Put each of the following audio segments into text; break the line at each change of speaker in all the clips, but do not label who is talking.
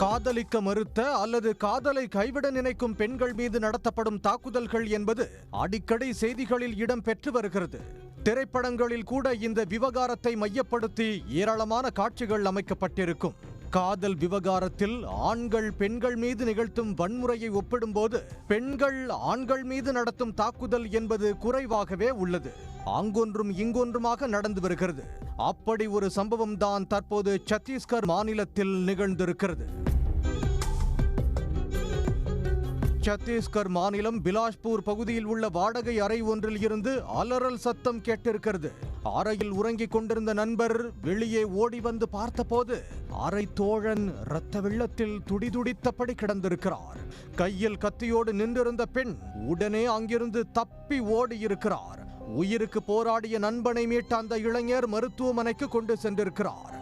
காதலிக்க மறுத்த அல்லது காதலை கைவிட நினைக்கும் பெண்கள் மீது நடத்தப்படும் தாக்குதல்கள் என்பது அடிக்கடி செய்திகளில் இடம் பெற்று வருகிறது. திரைப்படங்களில் கூட இந்த விவகாரத்தை மையப்படுத்தி ஏராளமான காட்சிகள் அமைக்கப்பட்டிருக்கும். காதல் விவகாரத்தில் ஆண்கள் பெண்கள் மீது நிகழ்த்தும் வன்முறையை ஒப்பிடும்போது பெண்கள் ஆண்கள் மீது நடத்தும் தாக்குதல் என்பது குறைவாகவே உள்ளது. அங்கொன்றும் இங்கொன்றுமாக நடந்து வருகிறது. அப்படி ஒரு சம்பவம் தான் தற்போது சத்தீஸ்கர் மாநிலத்தில் நிகழ்ந்திருக்கிறது. சத்தீஸ்கர் மாநிலம் பிலாஷ்பூர் பகுதியில் உள்ள வாடகை அறை ஒன்றில் இருந்து அலறல் சத்தம் கேட்டிருக்கிறது. அறையில் உறங்கிக் கொண்டிருந்த நண்பர் வெளியே ஓடி வந்து பார்த்தபோது அறை தோழன் இரத்த வெள்ளத்தில் துடிதுடித்தபடி கிடந்திருக்கிறார். கையில் கத்தியோடு நின்றிருந்த பெண் உடனே அங்கிருந்து தப்பி ஓடி இருக்கிறார். உயிருக்கு போராடிய நண்பனை மீட்ட அந்த இளைஞர் மருத்துவமனைக்கு கொண்டு சென்றிருக்கிறார்.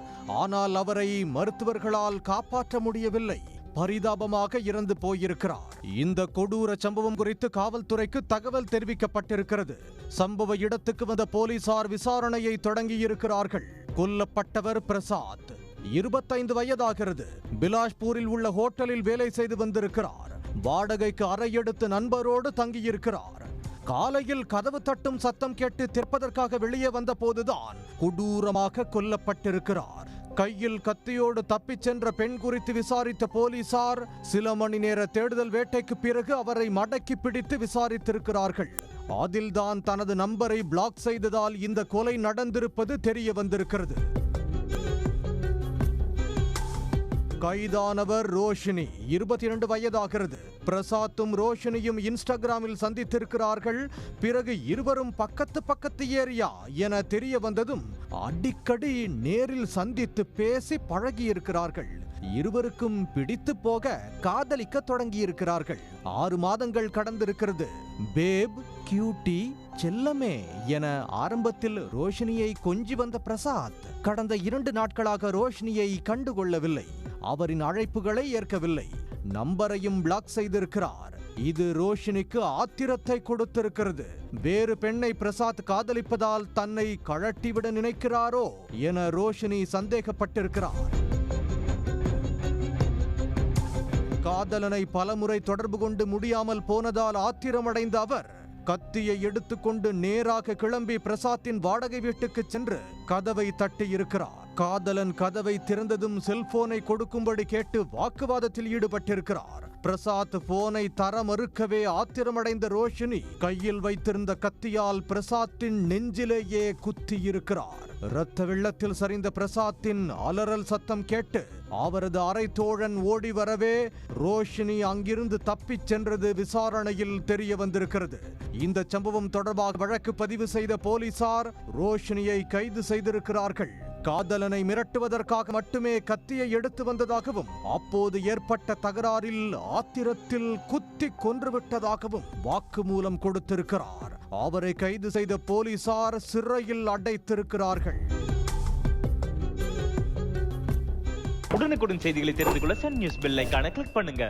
ஆனால் அவரை மருத்துவர்களால் காப்பாற்ற முடியவில்லை. பரிதாபமாக இறந்து போயிருக்கிறார். இந்த கொடூர சம்பவம் குறித்து காவல்துறைக்கு தகவல் தெரிவிக்கப்பட்டிருக்கிறது. சம்பவ இடத்துக்கு வந்த போலீசார் விசாரணையை தொடங்கியிருக்கிறார்கள். கொல்லப்பட்டவர் பிரசாத், 25 வயதாகிறது. பிலாஷ்பூரில் உள்ள ஹோட்டலில் வேலை செய்து வந்திருக்கிறார். வாடகைக்கு அறை எடுத்து நண்பரோடு தங்கியிருக்கிறார். காலையில் கதவு தட்டும் சத்தம் கேட்டு திறப்பதற்காக வெளியே வந்த போதுதான் கொடூரமாக கொல்லப்பட்டிருக்கிறார். கையில் கத்தியோடு தப்பிச் சென்ற பெண் குறித்து விசாரித்த போலீசார் சில மணி நேர தேடுதல் வேட்டைக்கு பிறகு அவரை மடக்கி பிடித்து விசாரித்திருக்கிறார்கள். அதில்தான் தனது நம்பரை பிளாக் செய்ததால் இந்த கொலை நடந்திருப்பது தெரிய வந்திருக்கிறது. கைதானவர் ரோஷினி, 22 வயதாகிறது. பிரசாத்தும் ரோஷினியும் இன்ஸ்டாகிராமில் சந்தித்திருக்கிறார்கள். பிறகு இருவரும் பக்கத்து ஏரியா என தெரிய வந்ததும் அடிக்கடி நேரில் சந்தித்து பேசி பழகியிருக்கிறார்கள். இருவருக்கும் பிடித்து போக காதலிக்க தொடங்கியிருக்கிறார்கள். 6 மாதங்கள் கடந்திருக்கிறது. பேப், கியூட்டி, செல்லமே என ஆரம்பத்தில் ரோஷினியை கொஞ்சி வந்த பிரசாத் கடந்த 2 நாட்களாக ரோஷினியை கண்டுகொள்ளவில்லை. அவரின் அழைப்புகளை ஏற்கவில்லை. நம்பரையும் பிளாக் செய்திருக்கிறார். இது ரோஷினிக்கு ஆத்திரத்தை கொடுத்திருக்கிறது. வேறு பெண்ணை பிரசாத் காதலிப்பதால் தன்னை கழட்டிவிட நினைக்கிறாரோ என ரோஷினி சந்தேகப்பட்டிருக்கிறார். காதலனை பலமுறை தொடர்பு கொண்டு முடியாமல் போனதால் ஆத்திரமடைந்த அவர் கத்தியை எடுத்துக்கொண்டு நேராக கிளம்பி பிரசாத்தின் வாடகை வீட்டுக்கு சென்று கதவை தட்டி இருக்கிறார். காதலன் கதவை திறந்ததும் செல்போனை கொடுக்கும்படி கேட்டு வாக்குவாதத்தில் ஈடுபட்டிருக்கிறார். பிரசாத் போனை தர மறுக்கவே ஆத்திரமடைந்த ரோஷினி கையில் வைத்திருந்த கத்தியால் பிரசாத்தின் நெஞ்சிலேயே குத்தி இருக்கிறார். இரத்த வெள்ளத்தில் சரிந்த பிரசாத்தின் அலறல் சத்தம் கேட்டு அவரது அறை தோழன் ஓடி வரவே ரோஷினி அங்கிருந்து தப்பிச் சென்றது விசாரணையில் தெரிய வந்திருக்கிறது. இந்த சம்பவம் தொடர்பாக வழக்கு பதிவு செய்த போலீசார் ரோஷினியை கைது செய்திருக்கிறார்கள். காதலனை மிரட்டுவதற்காக மட்டுமே கத்தியை எடுத்து வந்ததாகவும் அப்போது ஏற்பட்ட தகராறில் ஆத்திரத்தில் குத்தி கொன்றுவிட்டதாகவும் வாக்குமூலம் கொடுத்திருக்கிறார். அவரை கைது செய்த போலீசார் சிறையில் அடைத்திருக்கிறார்கள்.
உடனுக்குடன் செய்திகளை தெரிந்து கொள்ள சன் நியூஸ் பெல் ஐகானை கிளிக் பண்ணுங்க.